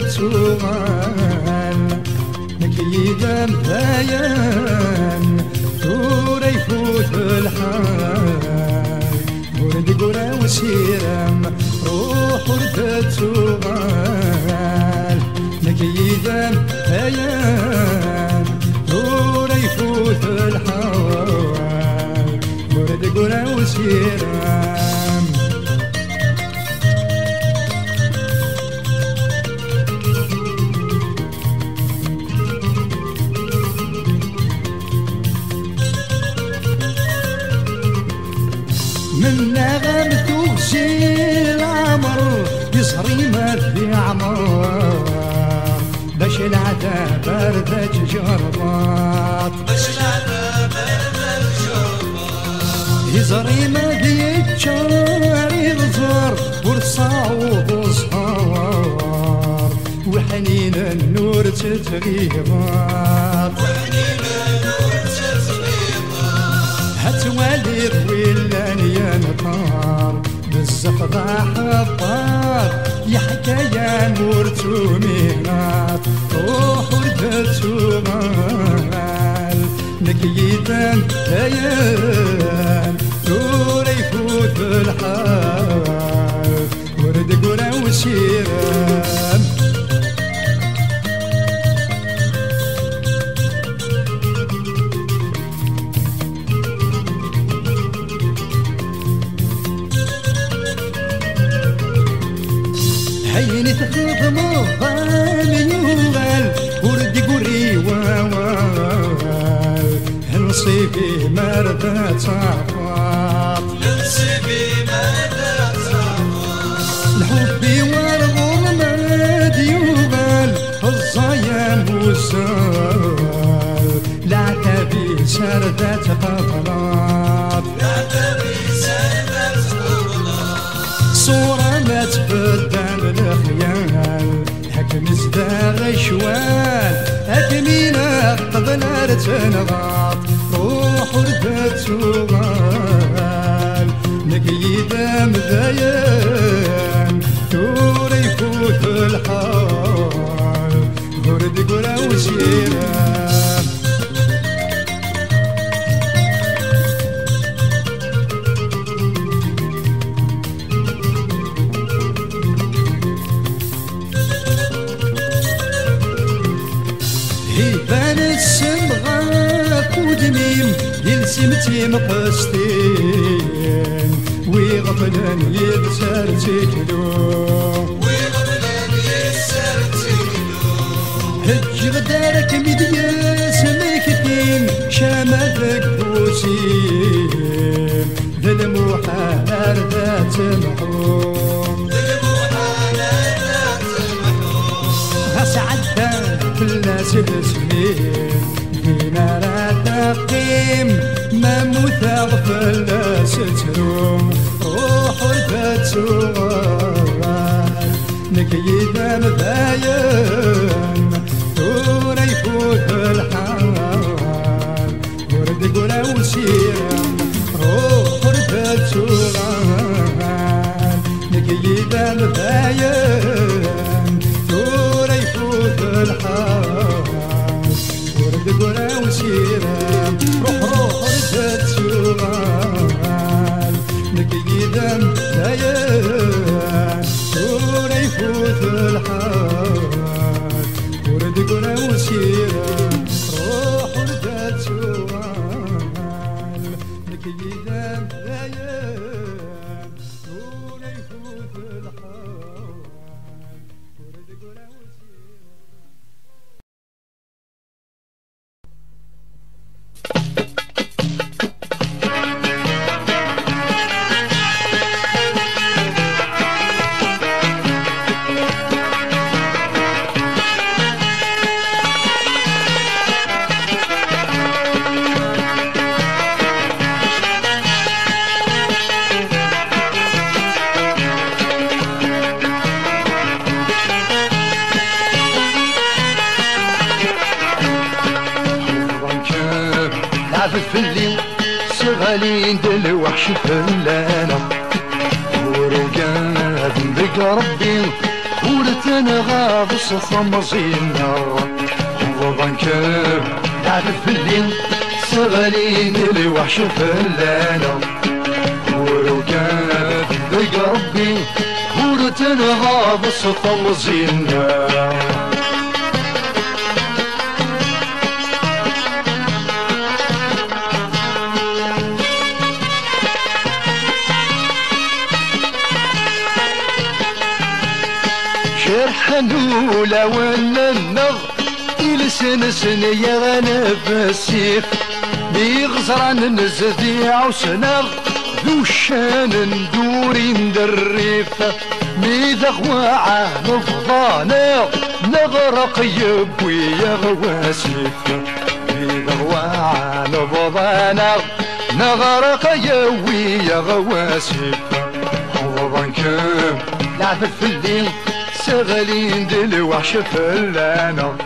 تسوغال نكيدا مبايان ثورة يفوت الحال ورد قرا وسيرام روح ورد تسوغال نكيدا مبايان ثورة يفوت الحال ورد قرا وسيرام من نغم توشي العمر يصهري ما في عمر باش العذاب بردك جربات باش العذاب بردك جربات يزري ما يتشاري الزهر ورصاوب وصهار وحنين النور تتغيبات وحنين النور تتغيبات هتوالي ويلان يا نطار بالزفضة حبار يا حكاية مرتومينات روح وردت سوغال نكيدان هيان دور يفوت الحال ورد قرا وسيران هيني تخدمو ظالم يوغال وردي قري واوال نصيبي مرضى تعفاط نصيبي مرضى تعفاط الحبي والغرماد يوغال الظيام والزال العتابي سردت قطرات العتابي سردت قطرات صورة ما تبدل الخيال حكم ازداغ شوال حكمينا قبل تنغاط روح وردت سوغال نقيدة مذايان دور يفوت الحال ورد قرا وسيران يبان السمغة ودميم يلسمتي مقستين ويغفلن يبسر تكلو ويغفلن يبسر تكلو هج غدارك مدياس مكتين شامتك بوسيم للمحال ذات محروم للمحال ذات محروم غسعدها الناس بسمين فينا لا تقيم ما مثاغ الناس تروم روح وردت سوغال نكيدة مباين دور يفوت الحال ورد قرا وسيران روح وردت سوغال نكيدة مباين دور يفوت الحال ورد قرا وسيران روح وردت سوغال نكيدة مباين دور يفوت الحال ورد قرا وسيران روح وردت سوغال نكيدة مباين دور يفوت الحال ورد قرا فلي سغالين دلوحش فلانا ورقاد بك ربي ورتنغى بصفة مزينة وضنكب تعرف اللي صغالين الوحش فلانة وركاب ذق ربي ورتنغى بصفة مزينة شرحنولا ولا النغ إلسن سنية غنب السيف بيغزران نزديع وسنغ ذو الشان ندوري ندريف ميذغ وعا نفضانا نغرق يبوي يا غواسيف ميذغ وعا نفضانا نغرق يبوي يا غواسيف وضنكم لعبت في الليل شغالين دل وحش فلانة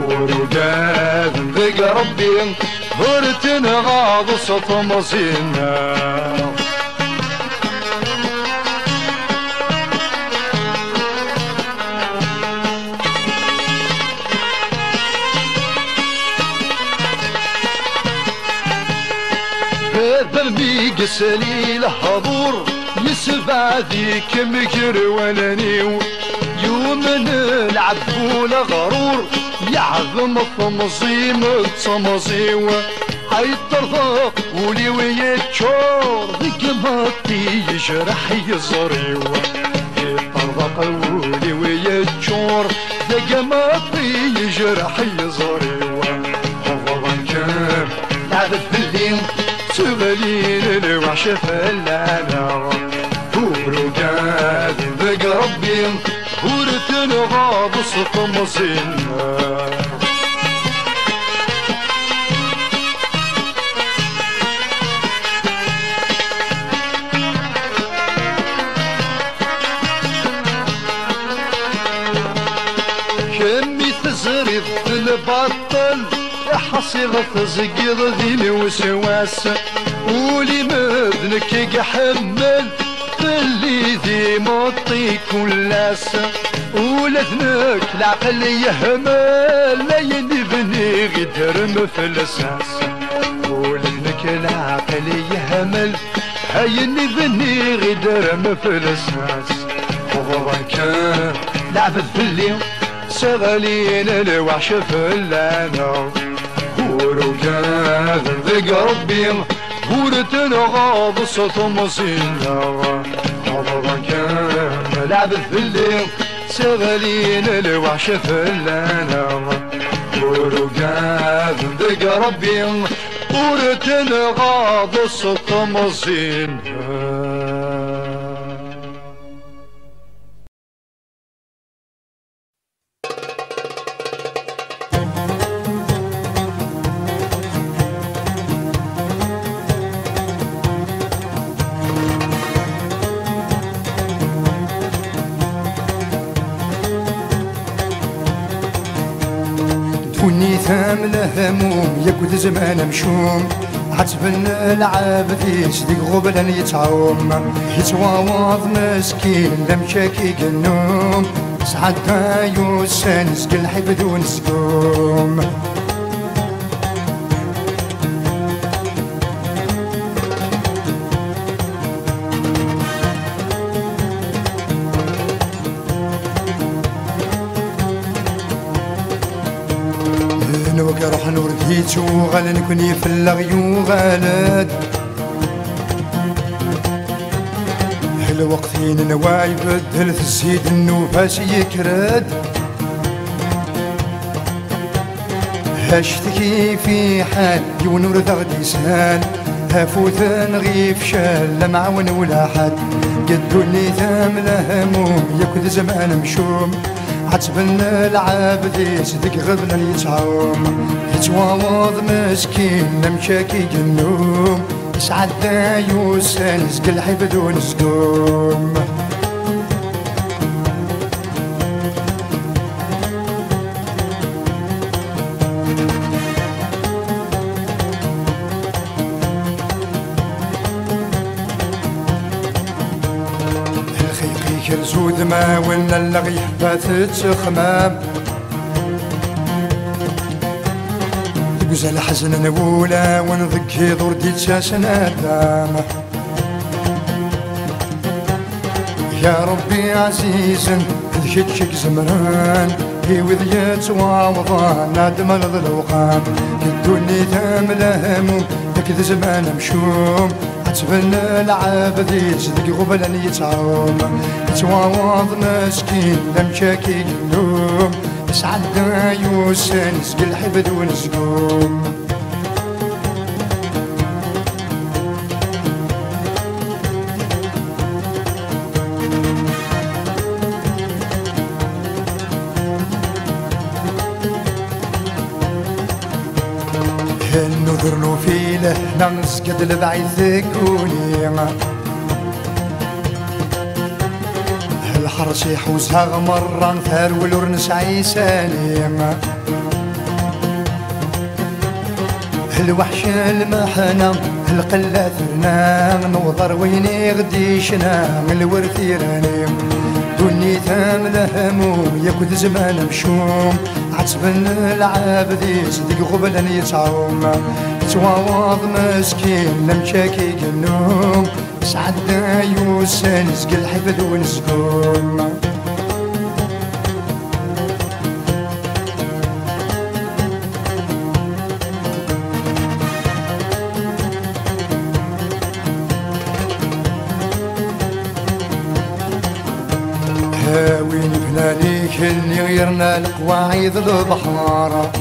ورقاد ذق ربي هرتن غاض صوت مصينا ذنبي قسلي الحضور يسبع ذيك مكر ولنيو يوم نلعب فول غرور يعظم الطمصيم الطمصيو هاي الطرفق ولي ويتشور ذيك مطي يجرح يزريو الطرفق ولي ويتشور ذيك مطي يجرح يزريو حفظا كم لعبت بالليل شغالين الوحش فلانا ورقاد ذق ربي ورتن غاض صوت مصينا كمي تزريف البطل حصيغ تزقيض ذي الوسواس ولي مذنك يحمل اللي ذي مطي كلاس ولذنك العقل يهمل لا ينبني غدر مفلساس ولذنك العقل يهمل هاي نبني غدر مفلساس وضرك لعبت في الليل شغالين الوحش فلانا ورقاد ذق ربي ورتن غاض صوت مصينا حضرك لعبت في الليل شغالين الوحش فلانا ورقاد ذق ربي ورتن غاض صوت مصينا توني ثامله هموم يكود زمان مشوم عتبن العابد صديق غبلا يتعوم يتواوض مسكين لمشاكي قنوم سعد يوسان سقل حبد ونسقوم نوك روح نورديتو غالا نكوني في اللغيو غالد حل وقتين نواي بدل في الزيد النوفاس يكرد هاشتكي في حال يونور ذغدي سهال هافوت نغيف شال لا معون ولا حد قدوني ثامله هموم يكود زمان مشوم عتبن العابد صدق غبنا يتعوم يتواوض مسكين لمشاكي جنوم يسعد يوسان سقل حبد ونسقوم ما ولا اللغي فاتت خمام تقوز الحزن نقولا ونضكي دور ديت شاشنا دام يا ربي عزيزا ذكتشك زمران وذ يتواوضان نادم الظلوقان كدوني تامله هموم ذاك زمان مشوم عتبن العابد يصدق غبلا يتعوم يتواوض مسكين لمشاكي النوم يسعد يوسن يسقي الحبد ونسقوم النذر له فيله نسقد البعيد ذكوني الحرس يحوزها غمرة ثار والورنس عيساني الوحش المحنة القلة ثرنا نوضر ويني غديشنا من الورث يراني دوني ثامله هموم ياكد زمان مشوم عتبن العابد يصدق غبلا يتعوم يتواوض مسكين لمشاكي النوم يسعد يوسن يسقي الحفد ونسقوم وين بناليك اللي غيرنا القواعد البحارة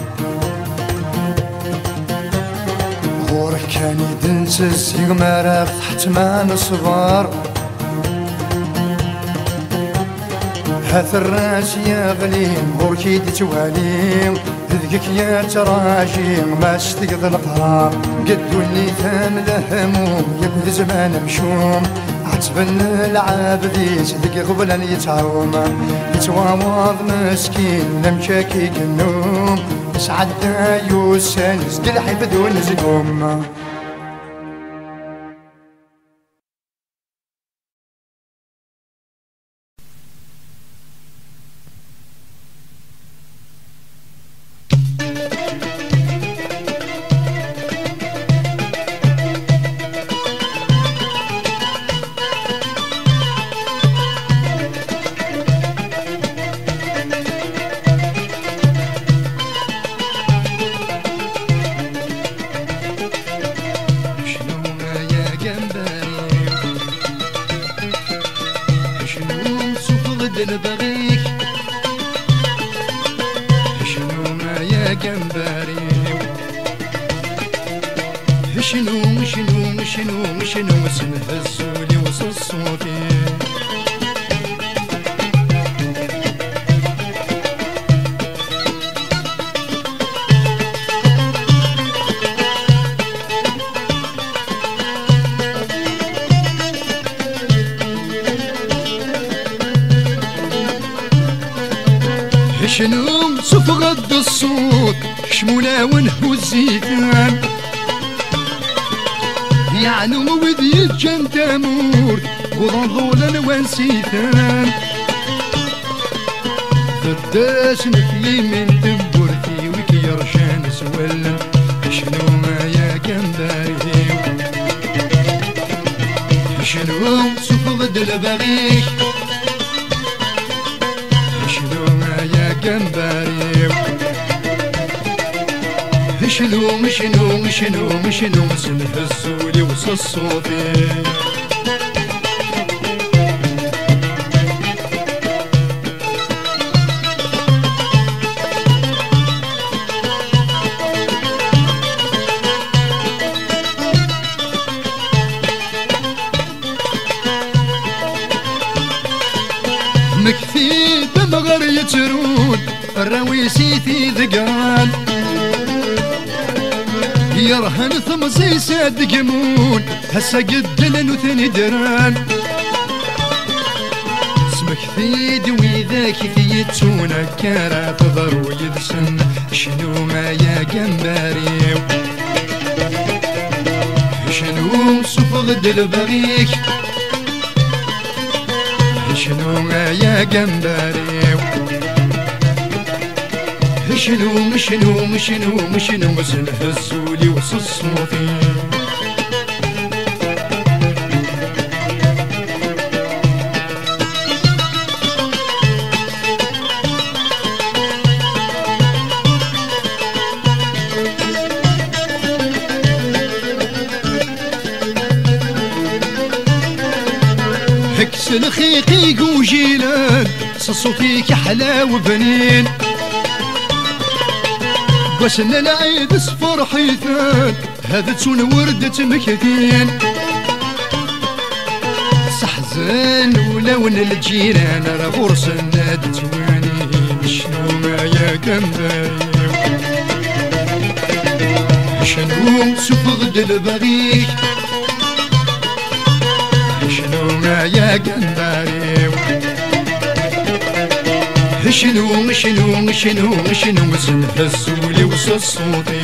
غورك كان يدنسس يغمر تحت ما نصبر هاث الراس يا غليم غورك يدتواليم ذكك يا تراجيم ما استقض القرار قدو اللي ثامله هموم يكون زمان مشوم عتبن العابد يصدق غبلا يتعوم يتواوض مسكين لمشاكي النوم يسعد يوسن يسقي الحفد ونسقوم البغيك شنو ما يا جنباري شنو شنو شنو شنو سنهزولي وصل صوتي شنو صفغد الصوت شمونا ونهو الزيتان يعني وذي الجن تمور وظنظولا وانسيتان فداس نفلي من تبورتي وكي يرشان سولا شنو ما يا جنباري شنو صفغد البغيك جنباري شنو شنو شنو شنو سنهزولي وصل صوتي مكثي بمغر يترون الرويسيتي ذقان يرهن ثمزي ساد قمون هسا قدلن وثني دران اسمك ثيد وذاك ثيتونا كارا تضر ويدسن شنو ما يا جنباري شنو صفغد البغيك شنو يا جمبري شنو شنو شنو شنو هزولي وصصوتي هكس الخيقي وجيلان صوتيك حلا وبنين وسنا العيد صفر حيثان هذا تون وردة مكثين صحزن ولون الجيران راه غرس الناد تواني شنو ما يا جمبري شنو سفغد البغيك شنو ما يا جمبري شنو شنو شنو شنو هزولي وصصوتي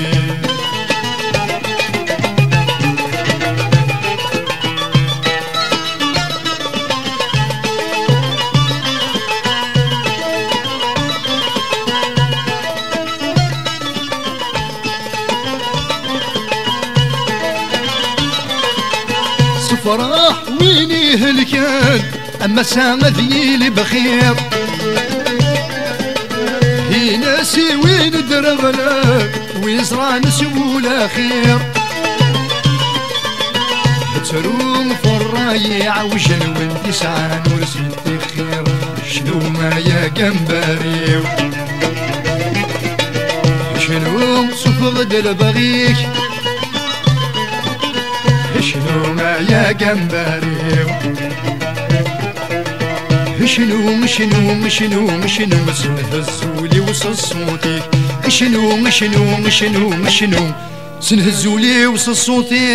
صفراح ويني هلكان اما سامة ذيلي بخير هي ناسي وين درغنا ويزرع نسول خير تروم فرايع وجن وانت سعان ورسلت خير شنو ما يا جمبري شنو صفغد البغيك شنو ما يا جمبري شنو شنو شنو شنو هزولي وصصوتي شنو شنو شنو شنو سنهزولي وصصوتي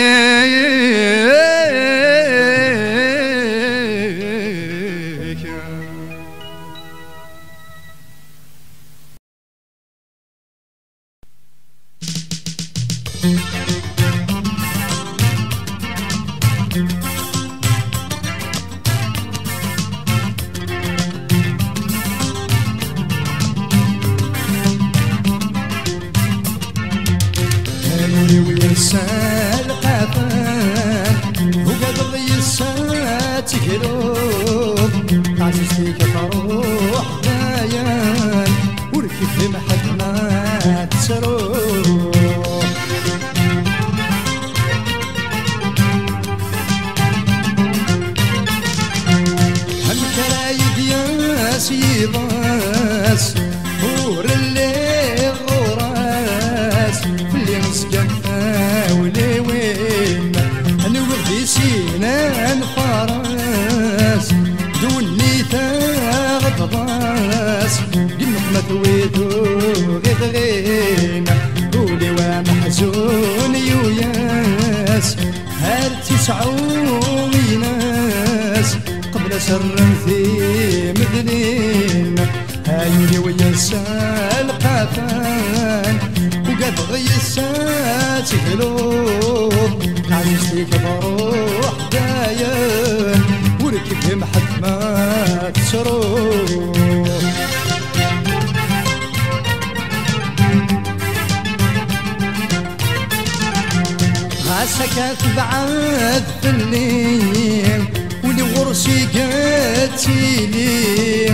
سكت بعد في الليل ولي غرسي قاتي لي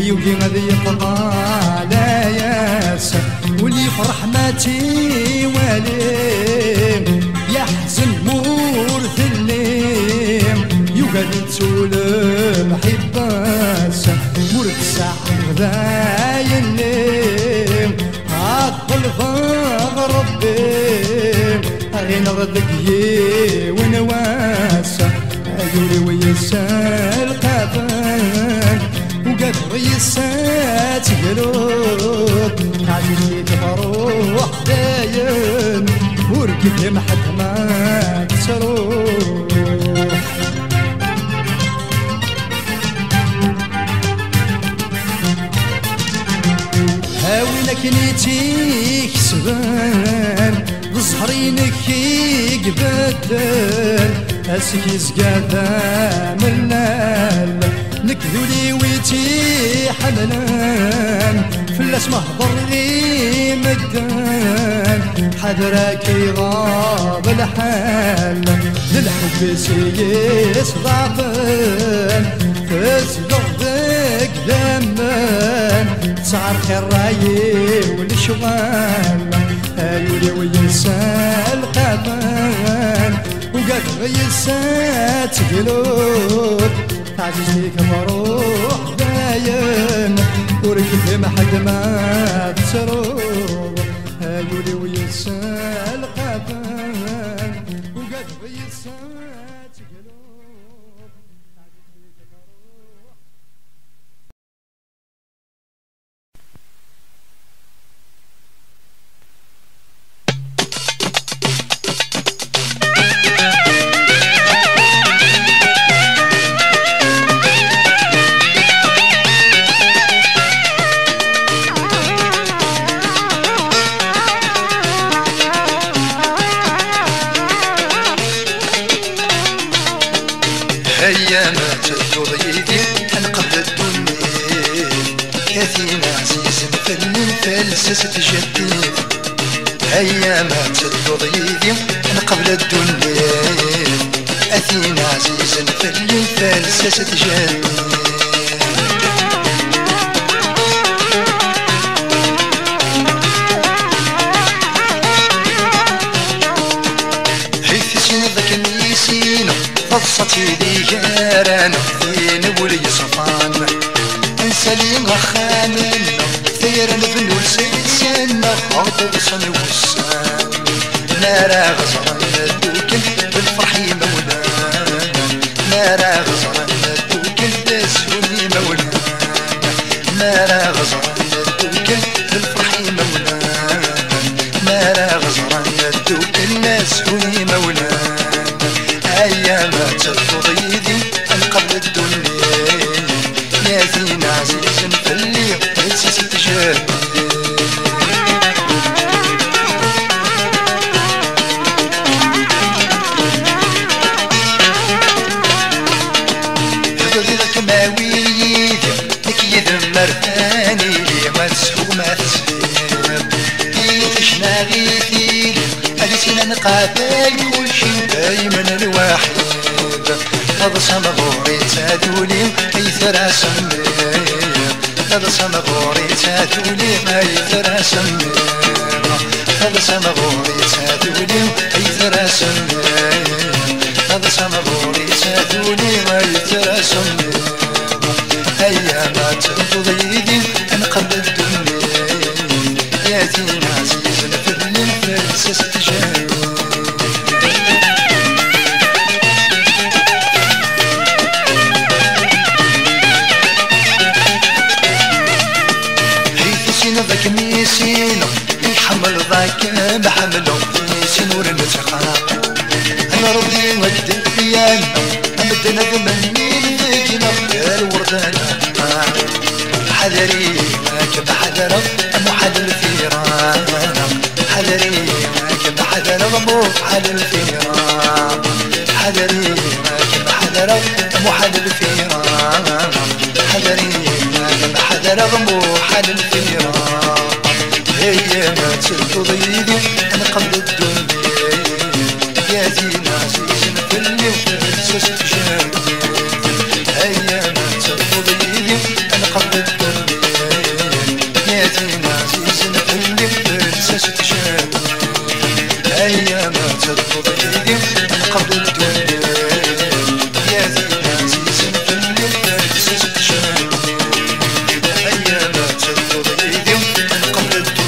يوقي غادي يقضى على ياس ولي فرح ماتي والي يحزن مور في الليل يوقي تسولم حباس مور الساعة غداي الليل عطل فاغ ربي غين غدك يي ونواسة عيوني ويسال قافان وقدر يسات قلوب عجلي تفروح داين وركب محد ما تسروح هاوينك نيتيك سبان بزهرينك يقبدل اسك يزقادا من الليل ذولي ويتي حملان فلاس مهضر غي مدان حذرك يغاب الحال للحب سيس ضعفان تسلغ ذك ذمان تسعر خير رايي والشغال ايولي وينسى القبان وقد غيسا تقلوب تعجزني كفروح باين ورقد ما حد ما تسروب ايولي وينسى القبان وقد غيسا تقلوب تعجزني كفروح. أيام تدور يدي أنقذ الدنيا كاثينا عزيز فنن فلسس تجديد أيام تدور يدي أنقذ الدنيا أثينا عزيز فنن فلسس تجديد فرصتي لي جاران فين ولي صفان انسى لي غخامن ثير نبنو لسيسان غاضب صني وسان نارا غزران ندوكن بالفرح مولانا نارا غزران ندوكن بسوني مولانا نارا غزران ندوكن بالفرح مولانا نارا غزران ندوكن بسوني مولانا أيام ترفض يدي أنقذ الدنيا يا زين عزيز في الليل تنسى تجاه هذا كماويل لك يذمر ثاني لي ما تسهو ما تسهير يتشنا غيثيل هذه سنة نقابل كل شي دايما الواحد هذا صمغوري تادولي ايثر سمير هذا صمغوري تادولي ايثر سمير هذا صمغوري تادولي ايثر سمير هذا صمغوري تادولي ايثر سمير ايام تنقض يدي انقذ الدنيا يا زين عزيز في الفلسس تجاه ذاك ميسين يحمل ذاك بحمله ميسين ورنتقى انا ربي وجد بيان امدنا بمني ذيك نغير وردانا حذري ماك بحذر ام حد الفيران حذري ماك بحذر ام حد الفيران حذري ماك بحذر ام حد الفيران حذري ماك بحذر ام حد الفيران هي ما تسلط ضيدي انا قبل الدنيا يا زين عزيز في الليل تنسى تجاه هي ما تسلط ضيدي انا قبل الدنيا يا زين عزيز في الليل تنسى تجاه هي ما تسلط ضيدي انا قبل الدنيا يا زين عزيز في الليل تنسى تجاه هي ما تسلط ضيدي انا قبل الدنيا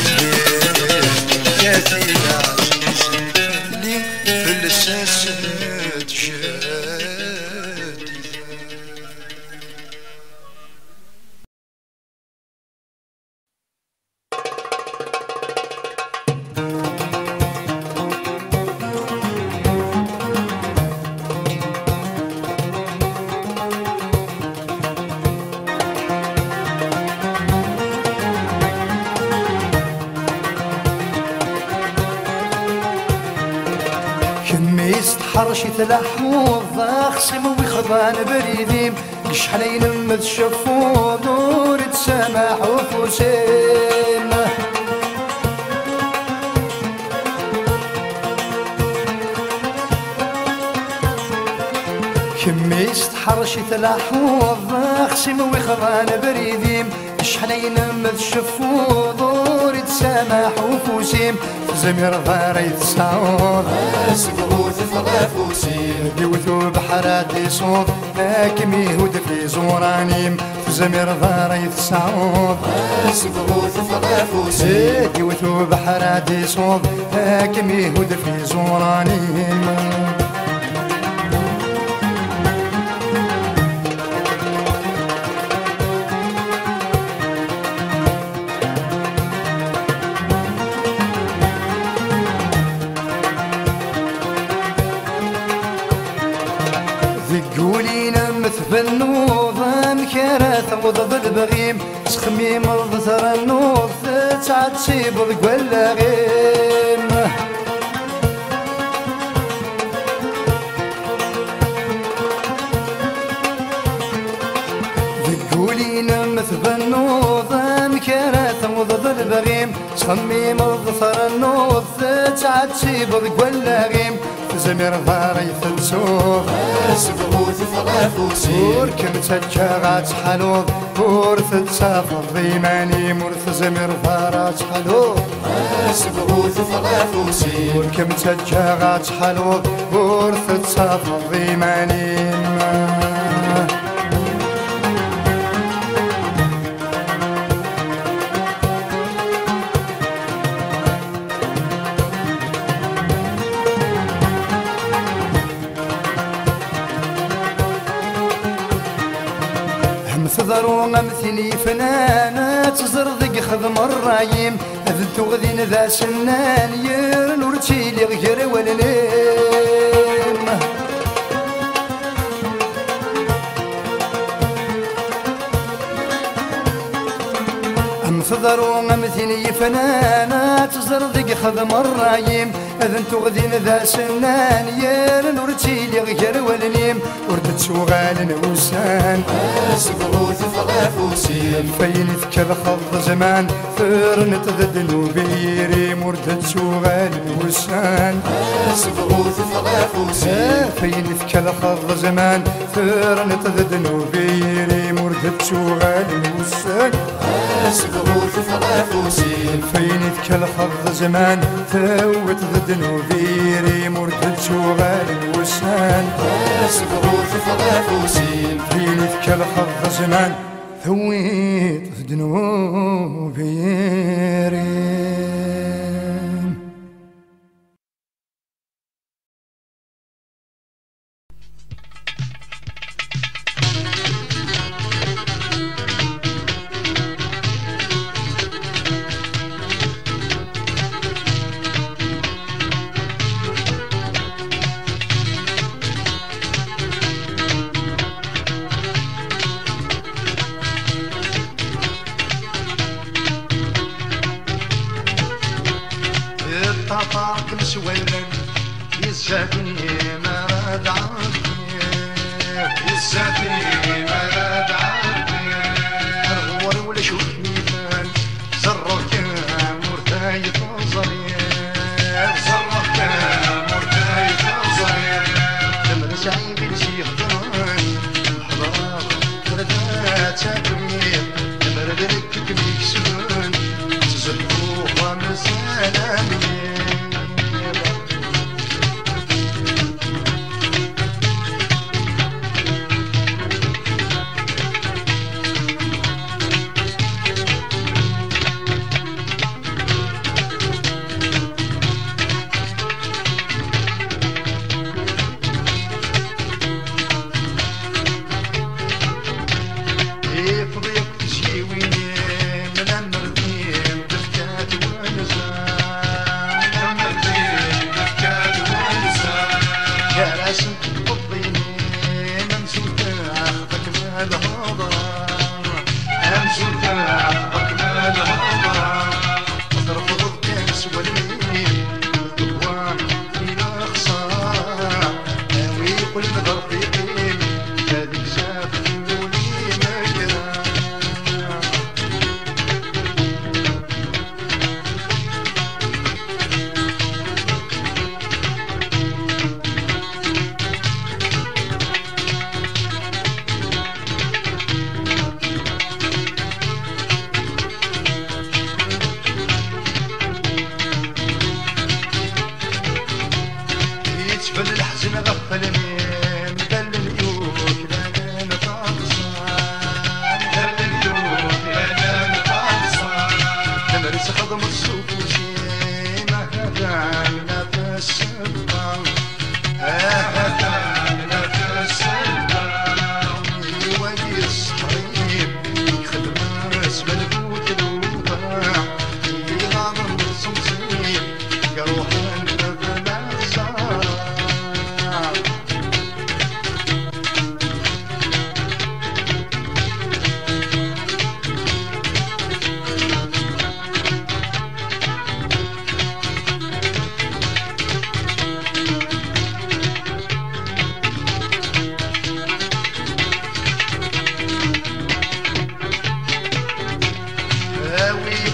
يا زين عزيز في الاساس تجاه حرشي تلحوظ خصم ويخضان بريديم شحال ينمد الشفو دور تسامح وفوسين كميست حرشي تلاحوظ خصيم ويخضان بريديم شحال ينمد الشفو دور تسامح وفوسيم زمير ضاري تسعود سقوط فغافوسيم ديوثو بحرات يصوت هاكم يهود في زورانيم زمير ضاري تسعود سقوط فغافوسيم ديوثو بحرات يصوت هاكم يهود في زورانيم ذقولينا مثل النوض مكارث وضد البغيم سخميم الظهر النوض تعد تسيب ولا غيم ذقولينا مثل النوض مكارث وضد البغيم سخميم الظهر النوض تعد تسيب ولا غيم زمير ضاري تنسوف سقوط فغافوسيم وركم تجاغات حلوض ورث تسافر ضيماني مرث زمير ضارات حلوض سقوط فغافوسيم وركم تجاغات حلوض ورث تسافر ضيماني تضرو غمثني فنانة تزرضق خدم الرايم أذن تغذين ذا سنان يرنور تشيلي غير والليم تضرو غمثني فنانة تزرضق خدم الرايم أذن تغذين ذا سنان يرنور تشيلي غير والليم وردت شوغال وسان سقوط فغافوسيم فين ذكر خض زمان فرنت ذنوبي مردت شوغال وسان سقوط فغافوسيم فين ذكر خض زمان فرنت ذنوبي مردت شوغال وسان سقوط فغافوسيم فين ذكر خض زمان ثوت ذنوبي مردت شوغال وسان سقوط فغافوسيم فين ذكر خض زمان ثويت ذنوبي طاق مسولن يزافي ما راد عرفني يزافي ما راد عرفني الغور ولا شوفني فان زرك مرتاي تنظري زرك مرتاي تنظري لما سعيد الشيخ ضران حضار ردات تاكلني لما ردك كميك سنون تزلقوا خمس سلامي خدم السوق وشي ما هدانا تسبع هدانا تسبع ويس طريب يخدم راس ملبوت الوطاع يغامر الصمصيب يروح البلد الصار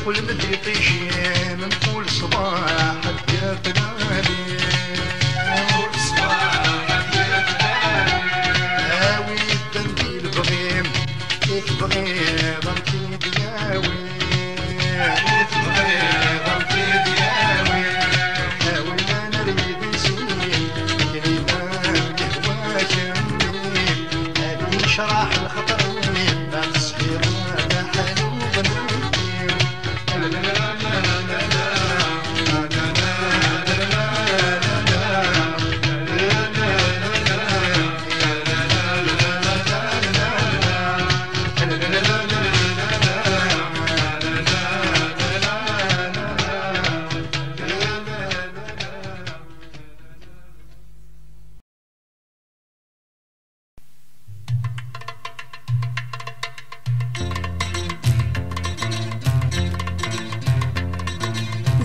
كل مدري طيشي من كل صباح حتى تنالي كل صباح حتى تنالي هاوي التنبيل بغيم بغيض انتي دياوي بغيض انتي دياوي هاوي ما نريد نسيم كلمة يهواك مني هذه شراح الخطر بعد الصغيرة حلوبا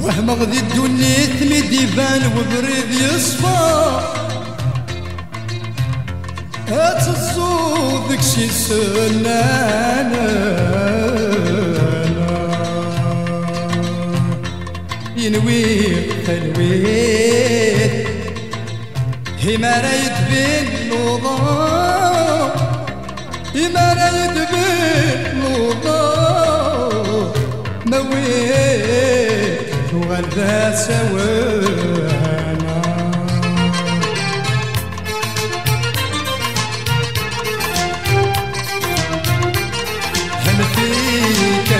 وهم غدي الدنيا تمد يبان وبريد يصفى هتزود داكشي سنانا ينوير تنوير هما رايد بين نوضا هما رايد بين نوضا موير وغدا سوانا هم فيك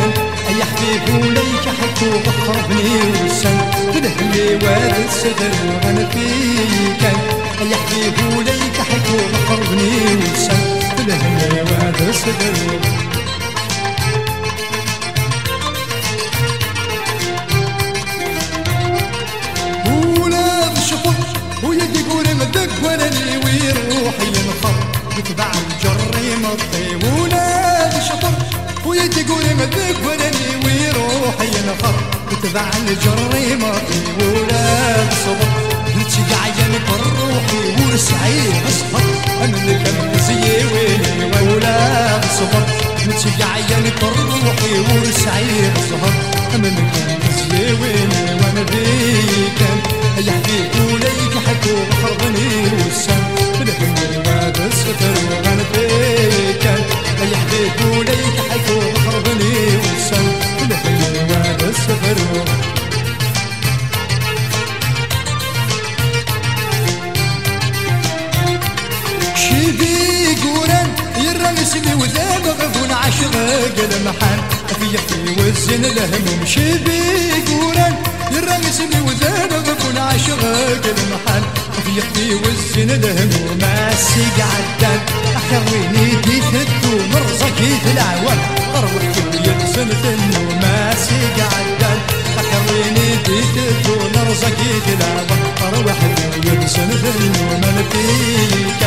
اي حبيب وليك حكو بخربني وسن تدهلي واد الصدر وانا فيك اي حبيب وليك حكو بخربني وسن تدهلي واد الصدر ويدي قولي مدك وانا اللي ويروحي ينخر يتبع الجري مطي ولاد شطر ويدي قولي مدك وانا اللي ويروحي ينخر يتبع الجري مطي ولاد صبر هلتي قاعينك روحي ورسعي اصفر انا اللي كنت زي ويلي ولاد صبر هلتي قاعينك روحي ورسعي اصفر انا اللي كنت زي ويلي وانا بيك يا حبيبي وليك حكو بخربني والسن بالحمل واد السفر وانا فيك يا حبيبي وليك حكو بخربني والسن بالحمل واد السفر شيبي قوران يرمسني وذاب غفون عشق المحن في وزن الهموم شيبي قوران يرمسني وذاب غفون عشق المحن في وزن الهموم السيق عدان اخويني ديت الدوم رزقي في العوام اروحي ويلزم النوم السيق عدان اخويني ديت الدوم رزقي في العوام اروحي ويلزم النوم انا فيك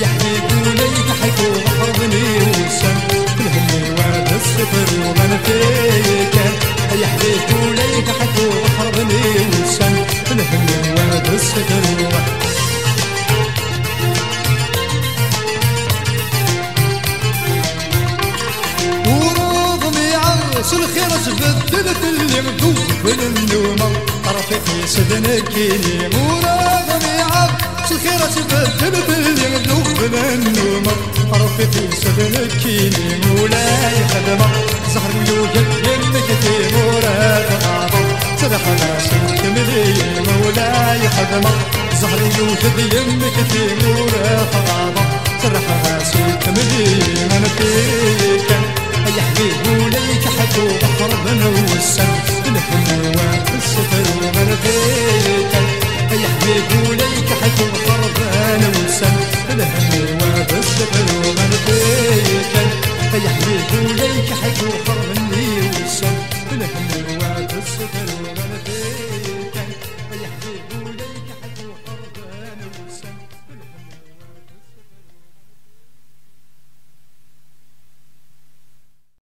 يا حبيبي وليك حكو بخربني وسن بالهم واد السفر وانا فيك يا حبيبي وليك حكو بخربني وسن بالهم واد السفر ورغمي عرس الخير بدلت اللي مدوب بالنوم رفيقي سدنكيني ورغمي عرس الخير بدلت اللي مدوب بالنوم رفيقي سدنكيني مولاي خدمة زهر ويوجد يمك تيمورات غابة صدق ناس كملي مولاي خدمة زهر ويوجد يمك تيمورات غابة صدق ناس كملي من فيك يا حبيبي وليك حكو بخربنا والسن الهم والسفر ومنفيك يا حبيبي وليك حيث الخربان والسن الهم والسفر ومنفيك يا حبيبي وليك حيث الخربان والسن الهم والسفر ومنفيك